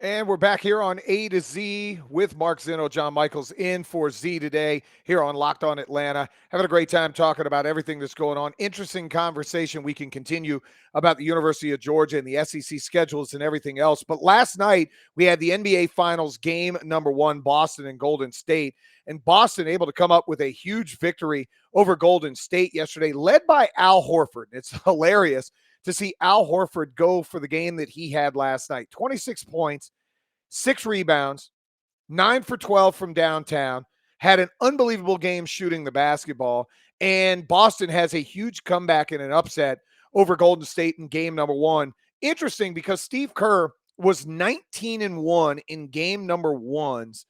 And we're back here on A to Z with Mark Zinno, John Michaels in for Z today here on Locked On Atlanta. Having a great time talking about everything that's going on. Interesting conversation we can continue about the University of Georgia and the SEC schedules and everything else. But last night we had the NBA Finals game number 1, Boston and Golden State. And Boston able to come up with a huge victory over Golden State yesterday, led by Al Horford. It's hilarious to see Al Horford go for the game that he had last night. 26 points, 6 rebounds, 9 for 12 from downtown, had an unbelievable game shooting the basketball, and Boston has a huge comeback and an upset over Golden State in game number 1. Interesting because Steve Kerr was 19-1 in game number 1s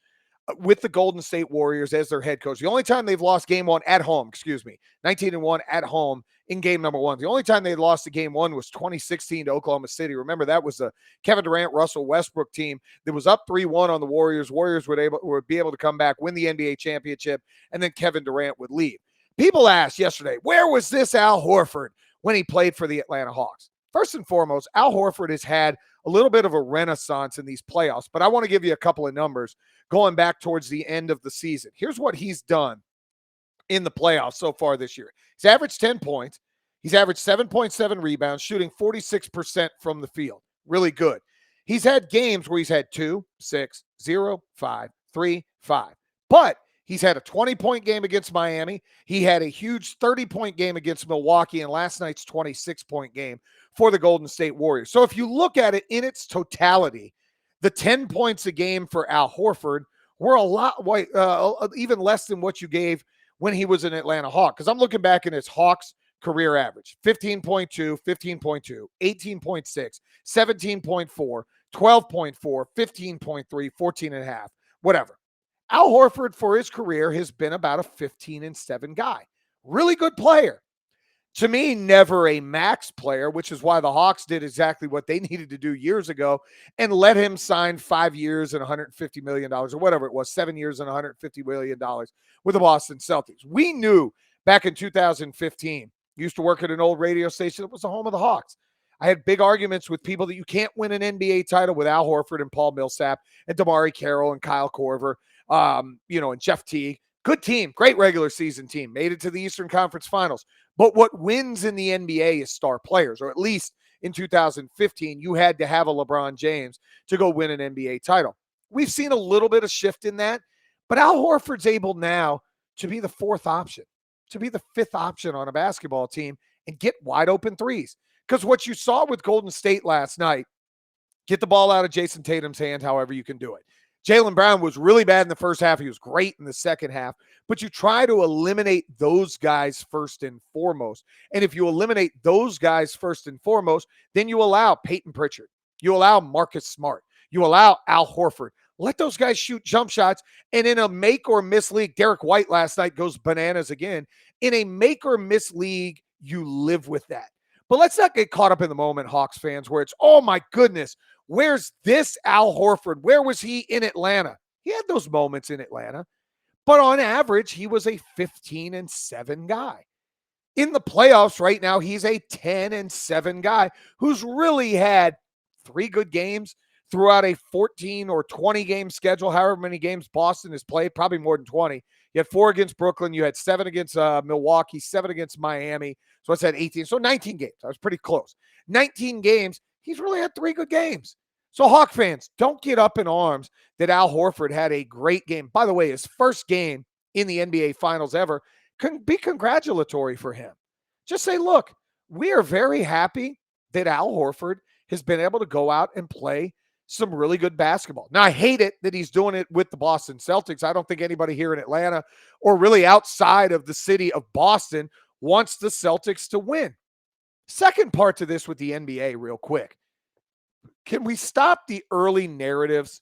with the Golden State Warriors as their head coach. The only time they've lost game 1 at home, 19-1 at home in game number 1. The only time they lost a game 1 was 2016 to Oklahoma City. Remember, that was the Kevin Durant, Russell Westbrook team that was up 3-1 on the Warriors. Warriors would be able to come back, win the NBA championship, and then Kevin Durant would leave. People asked yesterday, where was this Al Horford when he played for the Atlanta Hawks? First and foremost, Al Horford has had a little bit of a renaissance in these playoffs, but I want to give you a couple of numbers going back towards the end of the season. Here's what he's done in the playoffs so far this year. He's averaged 10 points. He's averaged 7.7 rebounds, shooting 46% from the field. Really good. He's had games where he's had 2, 6, 0, 5, 3, 5. But he's had a 20-point game against Miami. He had a huge 30-point game against Milwaukee, and last night's 26-point game for the Golden State Warriors. So if you look at it in its totality, the 10 points a game for Al Horford were a lot, even less than what you gave when he was an Atlanta Hawk. Because I'm looking back in his Hawks career average, 15.2, 15.2, 18.6, 17.4, 12.4, 15.3, 14.5, whatever. Al Horford for his career has been about a 15-7 guy. Really good player. To me, never a max player, which is why the Hawks did exactly what they needed to do years ago and let him sign 5 years and $150 million or whatever it was, 7 years and $150 million with the Boston Celtics. We knew back in 2015, used to work at an old radio station that was the home of the Hawks. I had big arguments with people that you can't win an NBA title with Al Horford and Paul Millsap and Damari Carroll and Kyle Korver, and Jeff Teague. Good team, great regular season team, made it to the Eastern Conference Finals. But what wins in the NBA is star players, or at least in 2015, you had to have a LeBron James to go win an NBA title. We've seen a little bit of shift in that, but Al Horford's able now to be the 4th option, to be the 5th option on a basketball team and get wide open threes. Because what you saw with Golden State last night, get the ball out of Jason Tatum's hand however you can do it. Jaylen Brown was really bad in the first half. He was great in the second half. But you try to eliminate those guys first and foremost. And if you eliminate those guys first and foremost, then you allow Peyton Pritchard. You allow Marcus Smart. You allow Al Horford. Let those guys shoot jump shots. And in a make or miss league, Derek White last night goes bananas again. In a make or miss league, you live with that. But let's not get caught up in the moment, Hawks fans, where it's, oh my goodness, where's this Al Horford? Where was he in Atlanta? He had those moments in Atlanta, but on average, he was a 15-7 guy. In the playoffs right now, he's a 10-7 guy who's really had 3 good games throughout a 14 or 20 game schedule, however many games Boston has played, probably more than 20. You had 4 against Brooklyn. You had 7 against Milwaukee, 7 against Miami. So I said 18. So 19 games. I was pretty close. 19 games. He's really had 3 good games. So Hawk fans, don't get up in arms that Al Horford had a great game. By the way, his first game in the NBA Finals ever can be congratulatory for him. Just say, look, we are very happy that Al Horford has been able to go out and play some really good basketball. Now, I hate it that he's doing it with the Boston Celtics. I don't think anybody here in Atlanta or really outside of the city of Boston wants the Celtics to win. Second part to this with the NBA real quick. Can we stop the early narratives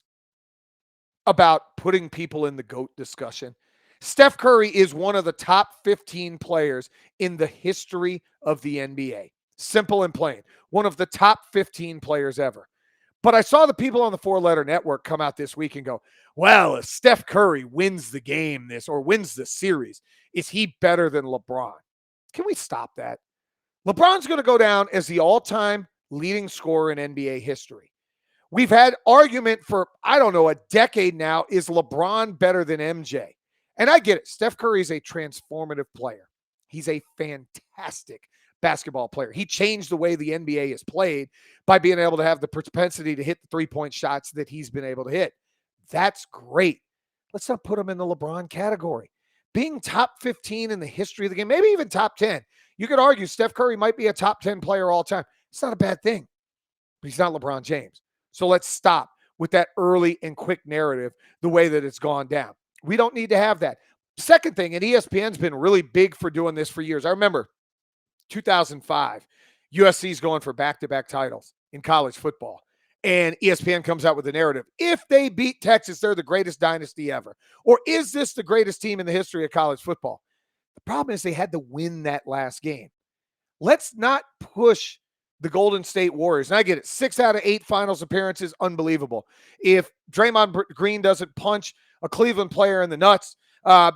about putting people in the GOAT discussion? Steph Curry is one of the top 15 players in the history of the NBA. Simple and plain. One of the top 15 players ever. But I saw the people on the 4-Letter Network come out this week and go, well, if Steph Curry wins the game or wins the series, is he better than LeBron? Can we stop that? LeBron's going to go down as the all-time leading scorer in NBA history. We've had argument for, I don't know, a decade now. Is LeBron better than MJ? And I get it. Steph Curry is a transformative player. He's a fantastic basketball player. He changed the way the NBA is played by being able to have the propensity to hit the three-point shots that he's been able to hit. That's great. Let's not put him in the LeBron category. Being top 15 in the history of the game, maybe even top 10. You could argue Steph Curry might be a top 10 player all time. It's not a bad thing, but he's not LeBron James. So let's stop with that early and quick narrative the way that it's gone down. We don't need to have that. Second thing, and ESPN's been really big for doing this for years. I remember 2005, USC's going for back-to-back titles in college football. And ESPN comes out with a narrative. If they beat Texas, they're the greatest dynasty ever. Or is this the greatest team in the history of college football? The problem is they had to win that last game. Let's not push the Golden State Warriors. And I get it. 6 out of 8 finals appearances, unbelievable. If Draymond Green doesn't punch a Cleveland player in the nuts,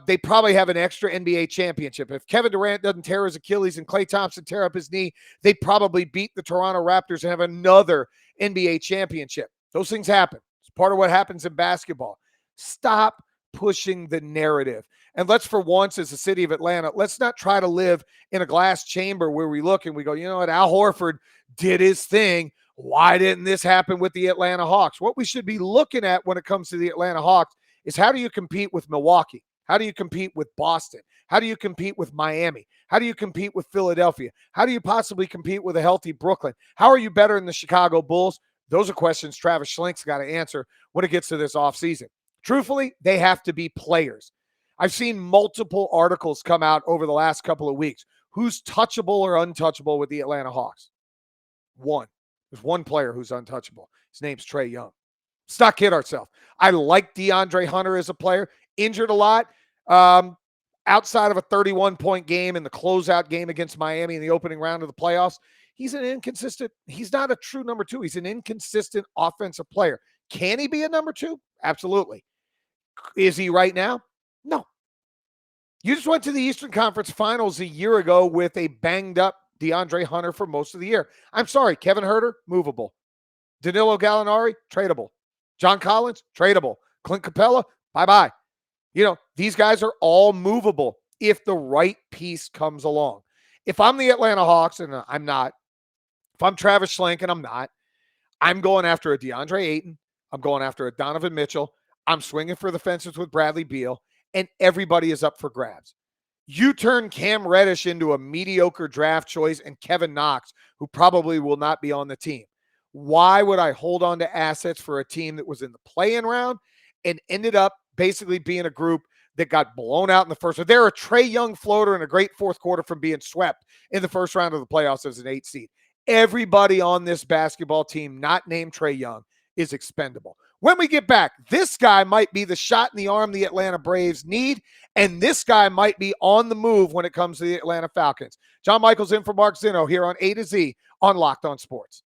they probably have an extra NBA championship. If Kevin Durant doesn't tear his Achilles and Klay Thompson tear up his knee, they probably beat the Toronto Raptors and have another NBA championship. Those things happen. It's part of what happens in basketball. Stop pushing the narrative. And let's, for once, as the city of Atlanta, let's not try to live in a glass chamber where we look and we go, you know what, Al Horford did his thing. Why didn't this happen with the Atlanta Hawks? What we should be looking at when it comes to the Atlanta Hawks is, how do you compete with Milwaukee? How do you compete with Boston? How do you compete with Miami? How do you compete with Philadelphia? How do you possibly compete with a healthy Brooklyn? How are you better than the Chicago Bulls? Those are questions Travis Schlenk's got to answer when it gets to this offseason. Truthfully, they have to be players. I've seen multiple articles come out over the last couple of weeks. Who's touchable or untouchable with the Atlanta Hawks? One. There's one player who's untouchable. His name's Trae Young. Let's not kid ourselves. I like DeAndre Hunter as a player. Injured a lot. Outside of a 31-point game in the closeout game against Miami in the opening round of the playoffs, he's not a true number 2. He's an inconsistent offensive player. Can he be a number 2? Absolutely. Is he right now? No. You just went to the Eastern Conference Finals a year ago with a banged-up DeAndre Hunter for most of the year. I'm sorry, Kevin Huerter, movable. Danilo Gallinari, tradable. John Collins, tradable. Clint Capella, bye-bye. These guys are all movable if the right piece comes along. If I'm the Atlanta Hawks, and I'm not, if I'm Travis Schlenk, and I'm not, I'm going after a DeAndre Ayton. I'm going after a Donovan Mitchell. I'm swinging for the fences with Bradley Beal, and everybody is up for grabs. You turn Cam Reddish into a mediocre draft choice and Kevin Knox, who probably will not be on the team. Why would I hold on to assets for a team that was in the play-in round and ended up basically being a group that got blown out in the first? They're a Trae Young floater and a great fourth quarter from being swept in the first round of the playoffs as an 8 seed. Everybody on this basketball team, not named Trae Young, is expendable. When we get back, this guy might be the shot in the arm the Atlanta Braves need, and this guy might be on the move when it comes to the Atlanta Falcons. John Michaels in for Mark Zinno here on A to Z on Locked On Sports.